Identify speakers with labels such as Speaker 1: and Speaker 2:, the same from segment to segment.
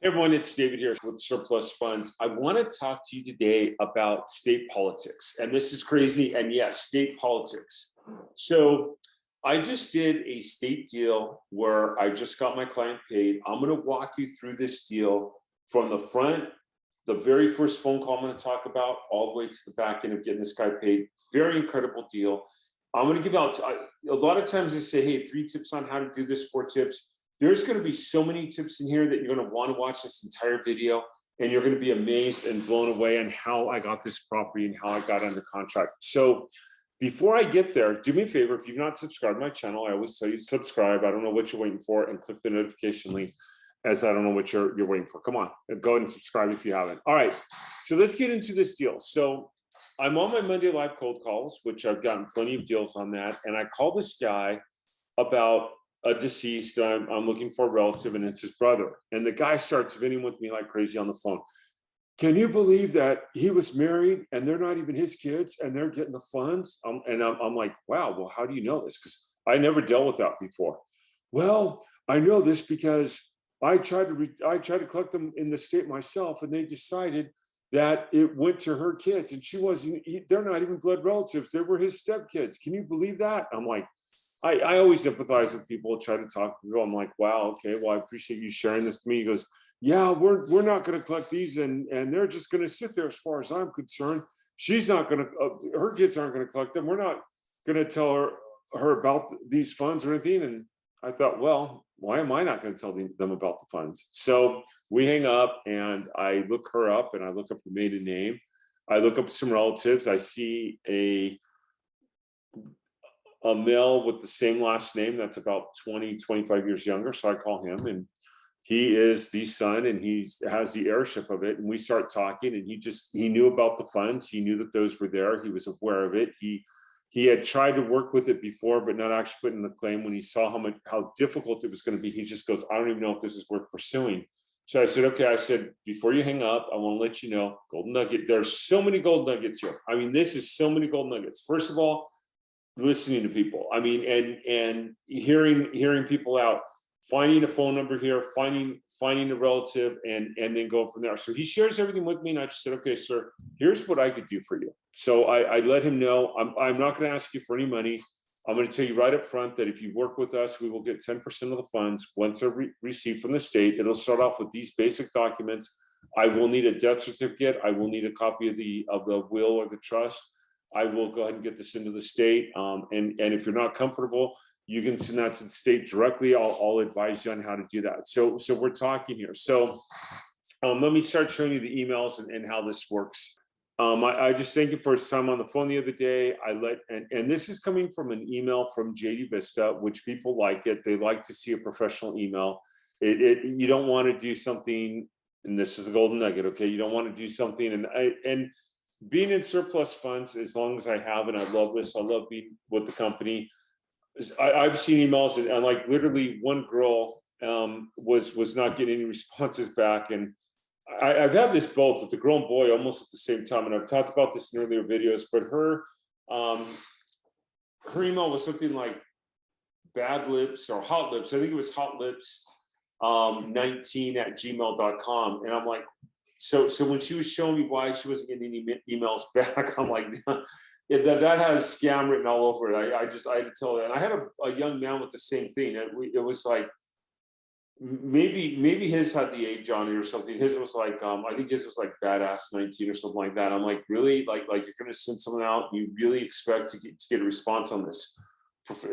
Speaker 1: Hey everyone, it's David here with Surplus Funds. I want to talk to you today about state politics. And this is crazy. And yes, state politics. So I just did a state deal where I just got my client paid. I'm going to walk you through this deal from the front, the very first phone call I'm going to talk about, all the way to the back end of getting this guy paid. Very incredible deal. I'm going to give out, a lot of times they say, hey, 3 tips on how to do this, 4 tips. There's going to be so many tips in here that you're going to want to watch this entire video, and you're going to be amazed and blown away on how I got this property and how I got under contract. So before I get there, do me a favor. If you've not subscribed to my channel, I always tell you to subscribe. I don't know what you're waiting for, and click the notification link, as I don't know what you're waiting for. Come on, go ahead and subscribe if you haven't. All right, so let's get into this deal. So I'm on my Monday live cold calls, which I've gotten plenty of deals on that. And I call this guy about a deceased. I'm looking for a relative, and it's his brother. And the guy starts venting with me like crazy on the phone. Can you believe that he was married and they're not even his kids and they're getting the funds? I'm like, wow, well, how do you know this? Because I never dealt with that before. Well, I know this because I tried to collect them in the state myself, and they decided that it went to her kids, and they're not even blood relatives. They were his stepkids. Can you believe that? I'm like, I always empathize with people, try to talk to people. I'm like, wow, okay, well, I appreciate you sharing this to me. He goes, yeah, we're not going to collect these, and they're just going to sit there as far as I'm concerned. She's not going to, her kids aren't going to collect them. We're not going to tell her about these funds or anything. And I thought, well, why am I not going to tell them about the funds? So we hang up, and I look her up, and I look up the maiden name. I look up some relatives. I see a male with the same last name that's about 20-25 years younger. So I call him, and he is the son, and he has the heirship of it. And we start talking, and he knew about the funds. He knew that those were there. He was aware of it. He had tried to work with it before, but not actually put in the claim. When he saw how difficult it was going to be, he just goes, I don't even know if this is worth pursuing. So I said, okay, I said, before you hang up, I want to let you know, golden nugget. There's so many gold nuggets here. I mean, this is so many gold nuggets. First of all, listening to people. I mean, and hearing people out, finding a phone number here, finding a relative, and then going from there. So he shares everything with me, and I just said, okay, sir, here's what I could do for you. So I let him know, I'm not going to ask you for any money. I'm going to tell you right up front that if you work with us, we will get 10% of the funds once they're received from the state. It'll start off with these basic documents. I will need a death certificate. I will need a copy of the will or the trust. I will go ahead and get this into the state. And if you're not comfortable, you can send that to the state directly. I'll advise you on how to do that. So we're talking here. So let me start showing you the emails and how this works. I just thank you for his time on the phone the other day. And this is coming from an email from JD Vista, which people like it. They like to see a professional email. You don't want to do something, and this is a golden nugget, okay? You don't want to do something, and being in surplus funds, as long as I have, and I love this, I love being with the company. I've seen emails, and like literally one girl was not getting any responses back, and I've had this both with the girl and boy almost at the same time, and I've talked about this in earlier videos. But her email was something like bad lips or hot lips. I think it was hot lips 19@gmail.com, and I'm like, so when she was showing me why she wasn't getting any emails back, I'm like, that has scam written all over it. I had to tell her. And I had a young man with the same thing. It was like, maybe his had the age on it or something. His was like, I think his was like badass 19 or something like that. I'm like, really? Like you're going to send someone out? You really expect to get a response on this?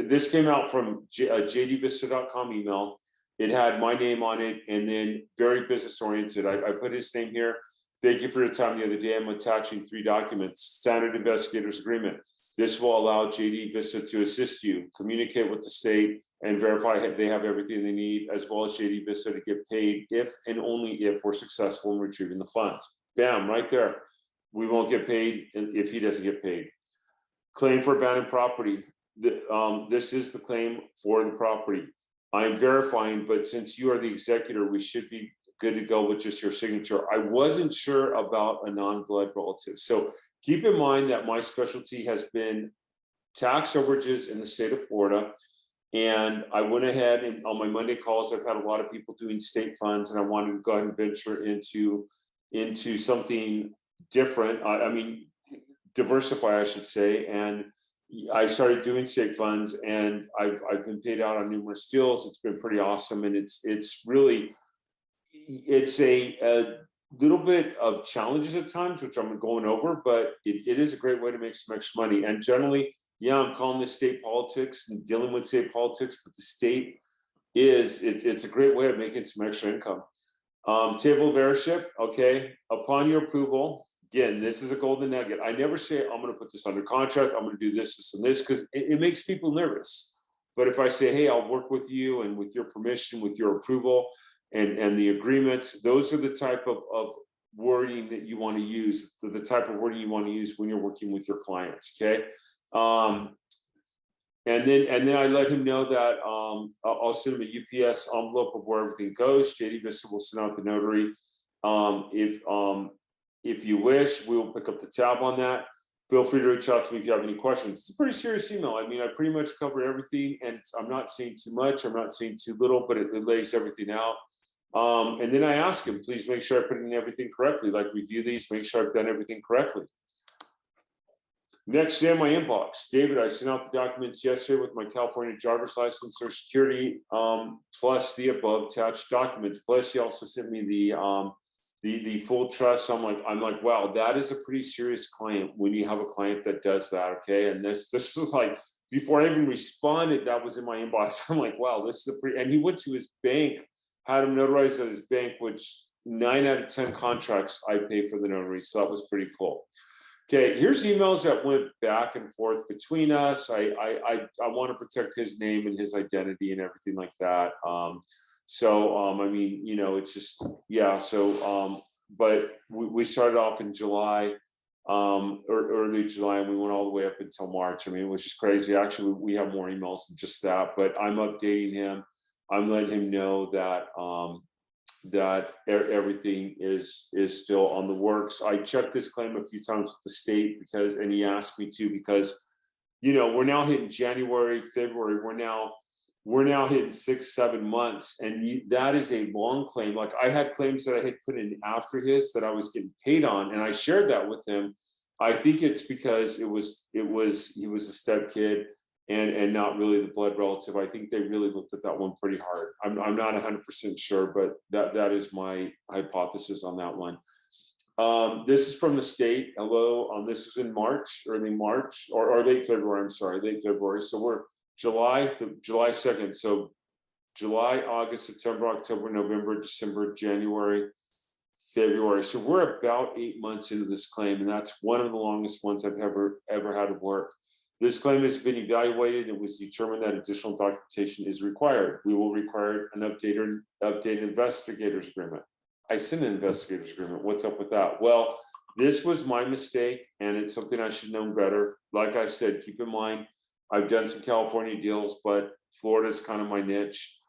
Speaker 1: This came out from jdvista.com email. It had my name on it, and then very business oriented. I put his name here. Thank you for your time the other day. I'm attaching 3 documents. Standard investigators agreement. This will allow JD Vista to assist you, communicate with the state, and verify they have everything they need, as well as JD Vista to get paid if and only if we're successful in retrieving the funds. Bam, right there. We won't get paid if he doesn't get paid. Claim for abandoned property. This is the claim for the property. I'm verifying, but since you are the executor, we should be good to go with just your signature. I wasn't sure about a non-blood relative. So keep in mind that my specialty has been tax overages in the state of Florida. And I went ahead and on my Monday calls, I've had a lot of people doing state funds, and I wanted to go ahead and venture into something different. I mean, diversify, I should say. And I started doing state funds, and I've been paid out on numerous deals. It's been pretty awesome, and it's really it's a little bit of challenges at times, which I'm going over, but it is a great way to make some extra money. And generally, yeah, I'm calling this state politics and dealing with state politics, but the state it's a great way of making some extra income. Table of heirship, okay. Upon your approval, again, this is a golden nugget. I never say I'm going to put this under contract. I'm going to do this, this, and this, because it makes people nervous. But if I say, hey, I'll work with you, and with your permission, with your approval, and the agreements, those are the type of wording that you want to use, the type of wording you want to use when you're working with your clients, okay? And then I let him know that I'll send him a UPS envelope of where everything goes. JD Vista will send out the notary. If you wish, we will pick up the tab on that. Feel free to reach out to me if you have any questions. It's a pretty serious email. I mean, I pretty much cover everything, and I'm not saying too much, I'm not saying too little, but it lays everything out. And then I ask him, please make sure I put in everything correctly, like review these, make sure I've done everything correctly. Next in my inbox, David, I sent out the documents yesterday with my California driver's license, Social Security, plus the above attached documents. Plus, he also sent me the full trust. So I'm like, wow, that is a pretty serious client when you have a client that does that. Okay, and this was like before I even responded, that was in my inbox. I'm like, wow, this is a pretty. And he went to his bank, had him notarized at his bank, which 9 out of 10 contracts I pay for the notary. So that was pretty cool. Okay, here's emails that went back and forth between us. I want to protect his name and his identity and everything like that. I mean, you know, it's just, yeah. So, but we started off in July, or early July, and we went all the way up until March. I mean, it was just crazy. Actually, we have more emails than just that, but I'm updating him. I'm letting him know that everything is still on the works. I checked this claim a few times with the state and he asked me to, because, you know, we're now hitting January, February, we're now hitting 6-7 months, and that is a long claim. Like, I had claims that I had put in after his that I was getting paid on, and I shared that with him. I think it's because he was a step kid, and not really the blood relative. I think they really looked at that one pretty hard. I'm not 100% sure, but that is my hypothesis on that one. This is from the state. Hello, this was in March, early March, or late February. I'm sorry, late February. So we're July 2nd. So July, August, September, October, November, December, January, February. So we're about 8 months into this claim, and that's one of the longest ones I've ever had to work. This claim has been evaluated. It was determined that additional documentation is required. We will require an updated investigator's agreement. I sent an investigator's agreement. What's up with that? Well, this was my mistake, and it's something I should know better. Like I said, keep in mind, I've done some California deals, but Florida is kind of my niche.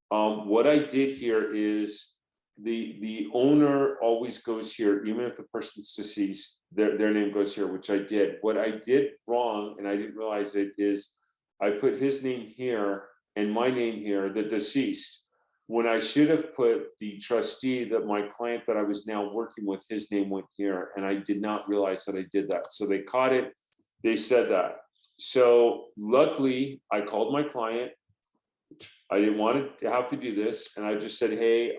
Speaker 1: What I did here is the owner always goes here, even if the person's deceased, their name goes here, which I did. What I did wrong, and I didn't realize it, is I put his name here and my name here, the deceased, when I should have put the trustee, that my client that I was now working with, his name went here, and I did not realize that I did that. So they caught it, they said that. So luckily, I called my client. I didn't want to have to do this, and I just said, hey,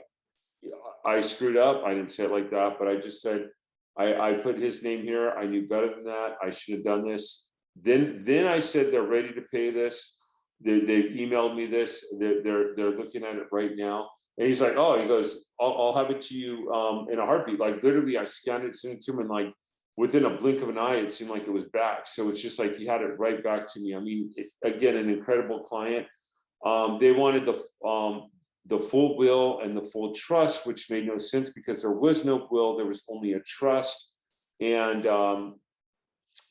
Speaker 1: I screwed up. I didn't say it like that, but I just said, I put his name here. I knew better than that. I should have done this. Then I said, they're ready to pay this. They emailed me this. They're looking at it right now. And he's like, oh, he goes, I'll have it to you in a heartbeat. Like, literally, I scanned it, sent it to him, and like within a blink of an eye, it seemed like it was back. So it's just like he had it right back to me. I mean, again, an incredible client. They wanted the full will and the full trust, which made no sense because there was no will, there was only a trust. And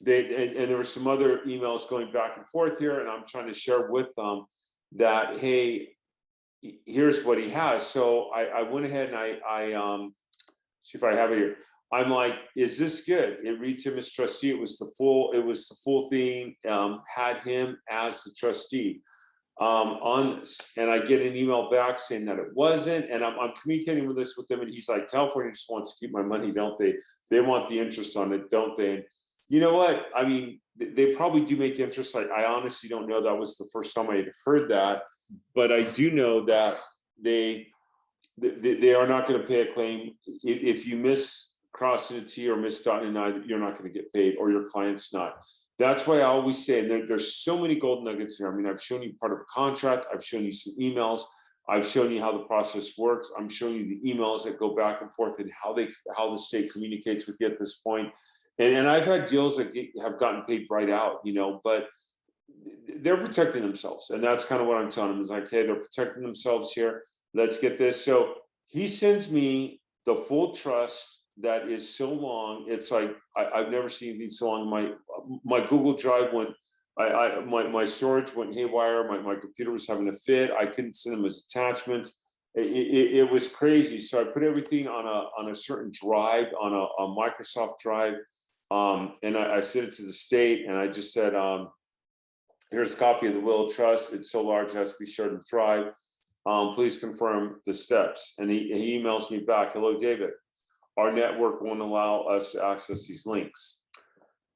Speaker 1: there were some other emails going back and forth here, and I'm trying to share with them that, hey, here's what he has. So I went ahead and I see if I have it here. I'm like, is this good? It reads him as trustee. It was the full thing, had him as the trustee. on this, and I get an email back saying that it wasn't, and I'm communicating with this with them, and he's like, California just wants to keep my money, don't they? They want the interest on it, don't they? And you know what? I mean, they probably do make interest. I honestly don't know. That was the first time I had heard that, but I do know that they are not going to pay a claim if you miss crossing a T or miss dotting an I. You're not going to get paid, or your client's not. That's why I always say, and there's so many gold nuggets here. I mean, I've shown you part of a contract. I've shown you some emails. I've shown you how the process works. I'm showing you the emails that go back and forth and how the state communicates with you at this point. And I've had deals that have gotten paid right out, but they're protecting themselves. And that's kind of what I'm telling them is like, hey, they're protecting themselves here. Let's get this. So he sends me the full trust that is so long. It's like, I've never seen anything so long. My Google Drive went, my storage went haywire. My computer was having a fit. I couldn't send them as attachments. It was crazy. So I put everything on a certain drive, on a Microsoft drive. And I sent it to the state, and I just said, here's a copy of the will of trust. It's so large, it has to be shared in the drive. Please confirm the steps. And he emails me back, hello, David. Our network won't allow us to access these links.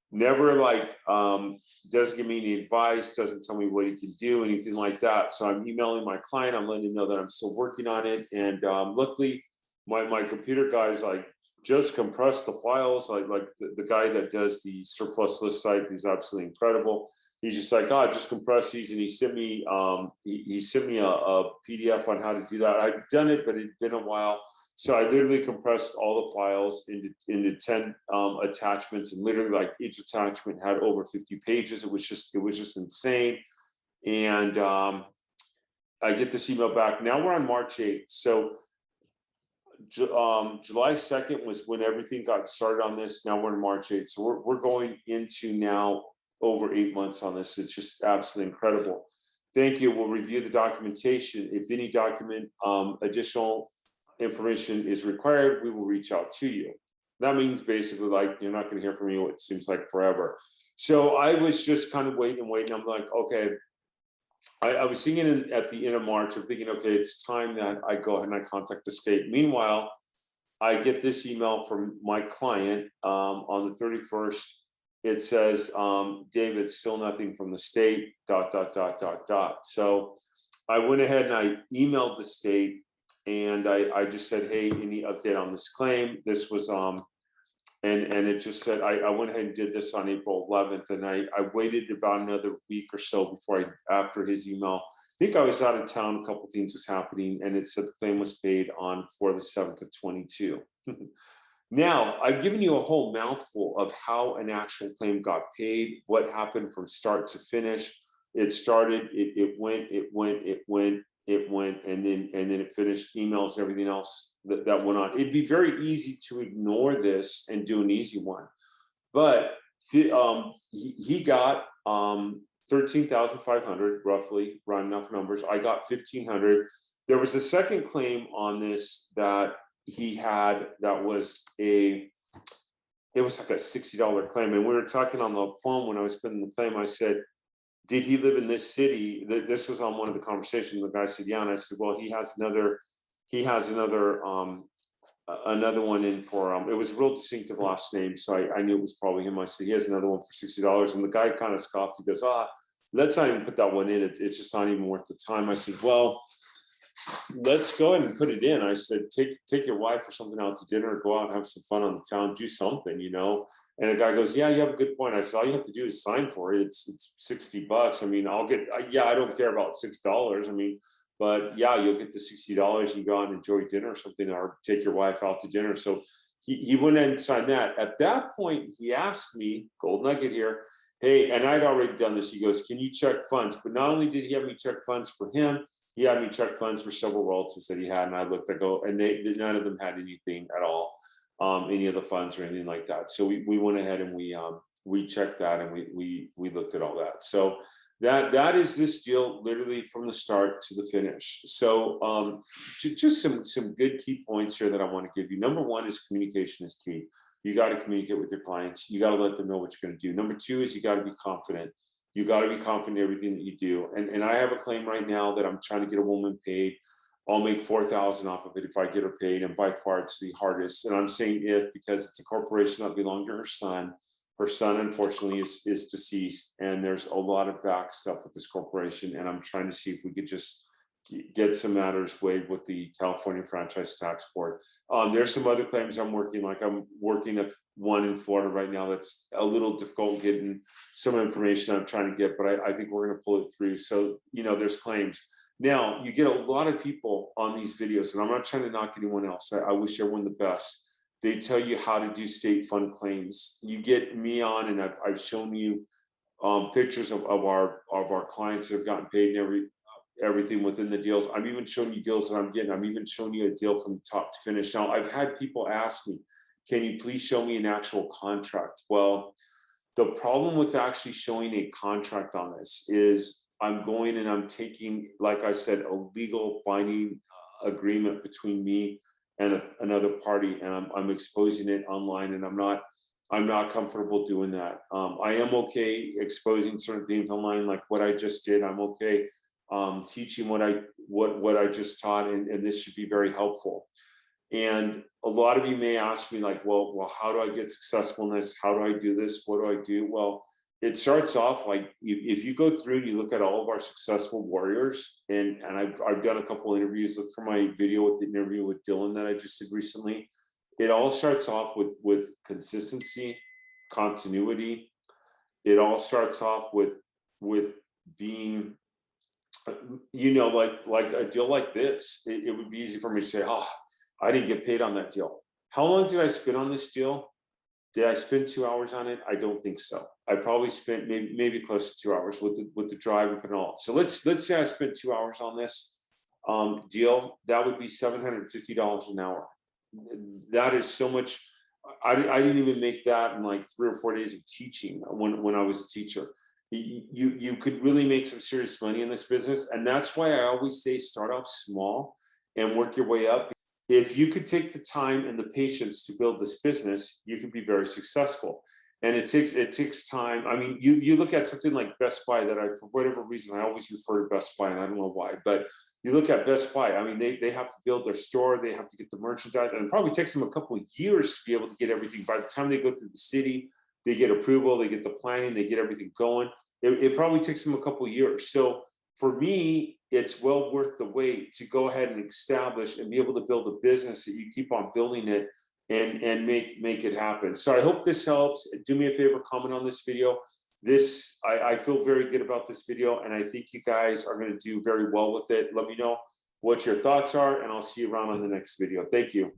Speaker 1: Never doesn't give me any advice, doesn't tell me what he can do, anything like that. So I'm emailing my client, I'm letting him know that I'm still working on it. And luckily, my computer guys just compress the files. Like the guy that does the surplus list site, he's absolutely incredible. He's just like, just compress these, and he sent me he sent me a PDF on how to do that. I've done it, but it'd been a while. So I literally compressed all the files into 10 attachments, and literally each attachment had over 50 pages. It was just insane. And I get this email back. Now we're on March 8th. So July 2nd was when everything got started on this. Now we're in March 8th. So we're going into now over 8 months on this. It's just absolutely incredible. Thank you. We'll review the documentation. If any additional information is required, we will reach out to you. That means basically you're not going to hear from you, it seems like forever. So I was just kind of waiting. I'm like, okay. I was thinking at the end of March, I'm thinking, okay, it's time that I go ahead and I contact the state. Meanwhile, I get this email from my client on the 31st. It says, David, still nothing from the state, ... So I went ahead and I emailed the state, and I just said, hey, any update on this claim? This was, and it just said, I went ahead and did this on April 11th, and I waited about another week or so before after his email. I think I was out of town, a couple of things was happening, and it said the claim was paid for the 7th of 22. Now, I've given you a whole mouthful of how an actual claim got paid, what happened from start to finish. It started, it went, and then it finished, emails, everything else that went on. It'd be very easy to ignore this and do an easy one, but he got 13,500 roughly, round enough numbers. I got 1,500. There was a second claim on this that he had that was it was like a $60 claim, and we were talking on the phone when I was putting the claim. I said, did he live in this city? This was on one of the conversations. The guy said, yeah. And I said, well, he has another one in for, it was a real distinctive last name. So I knew it was probably him. I said, he has another one for $60. And the guy kind of scoffed. He goes, let's not even put that one in. It's just not even worth the time. I said, well, let's go ahead and put it in. I said, take your wife or something out to dinner, go out and have some fun on the town, do something, And the guy goes, yeah, you have a good point. I said, all you have to do is sign for it. It's $60. I mean, I don't care about $6. I mean, but yeah, you'll get the $60 and go out and enjoy dinner or something, or take your wife out to dinner. So he went in and signed that. At that point, he asked me, gold nugget here, hey, and I'd already done this. He goes, can you check funds? But not only did he have me check funds for him, he had me check funds for several relatives that he had, and I looked, and none of them had anything at all, any of the funds or anything like that. So we went ahead and we checked that, and we looked at all that. So that is this deal, literally from the start to the finish. So just some good key points here that I want to give you. Number one is communication is key. You got to communicate with your clients. You got to let them know what you're going to do. Number two is you got to be confident. You got to be confident in everything that you do. And I have a claim right now that I'm trying to get a woman paid. I'll make 4,000 off of it if I get her paid, and by far it's the hardest. And I'm saying if, because it's a corporation that belonged to her son. Her son, unfortunately, is deceased, and there's a lot of back stuff with this corporation. And I'm trying to see if we could just get some matters waived with the California Franchise Tax Board. There's some other claims I'm working, like I'm working at one in Florida right now that's a little difficult getting some information I'm trying to get, but I think we're going to pull it through. So, there's claims. Now, you get a lot of people on these videos, and I'm not trying to knock anyone else. I wish everyone the best. They tell you how to do state fund claims. You get me on, and I've shown you pictures of our clients that have gotten paid and everything within the deals. I'm even showing you deals that I'm getting. I'm even showing you a deal from top to finish. Now, I've had people ask me, can you please show me an actual contract? Well, the problem with actually showing a contract on this is I'm going and I'm taking, like I said, a legal binding agreement between me and another party, and I'm exposing it online, and I'm not comfortable doing that. I am okay exposing certain things online, like what I just did. I'm okay teaching what I just taught, and this should be very helpful. And a lot of you may ask me, like, well, how do I get successful in this? How do I do this? What do I do? Well, it starts off like, if you go through and you look at all of our successful warriors, and I've done a couple interviews. Look for my video with the interview with Dylan that I just did recently. It all starts off with consistency, continuity. It all starts off with being, like a deal like this. It would be easy for me to say, oh, I didn't get paid on that deal. How long did I spend on this deal? Did I spend 2 hours on it? I don't think so. I probably spent maybe close to 2 hours with the drive and all. So let's say I spent 2 hours on this deal. That would be $750 an hour. That is so much. I didn't even make that in like 3 or 4 days of teaching when I was a teacher. You could really make some serious money in this business, and that's why I always say start off small and work your way up. If you could take the time and the patience to build this business, you can be very successful. And it takes time. I mean, you look at something like Best Buy, that for whatever reason, I always refer to Best Buy, and I don't know why, but you look at Best Buy, I mean, they have to build their store, they have to get the merchandise, and it probably takes them a couple of years to be able to get everything. By the time they go through the city, they get approval, they get the planning, they get everything going. It probably takes them a couple of years. So for me, it's well worth the wait to go ahead and establish and be able to build a business that you keep on building it and make it happen. So I hope this helps. Do me a favor, comment on this video. I feel very good about this video, and I think you guys are going to do very well with it. Let me know what your thoughts are, and I'll see you around on the next video. Thank you.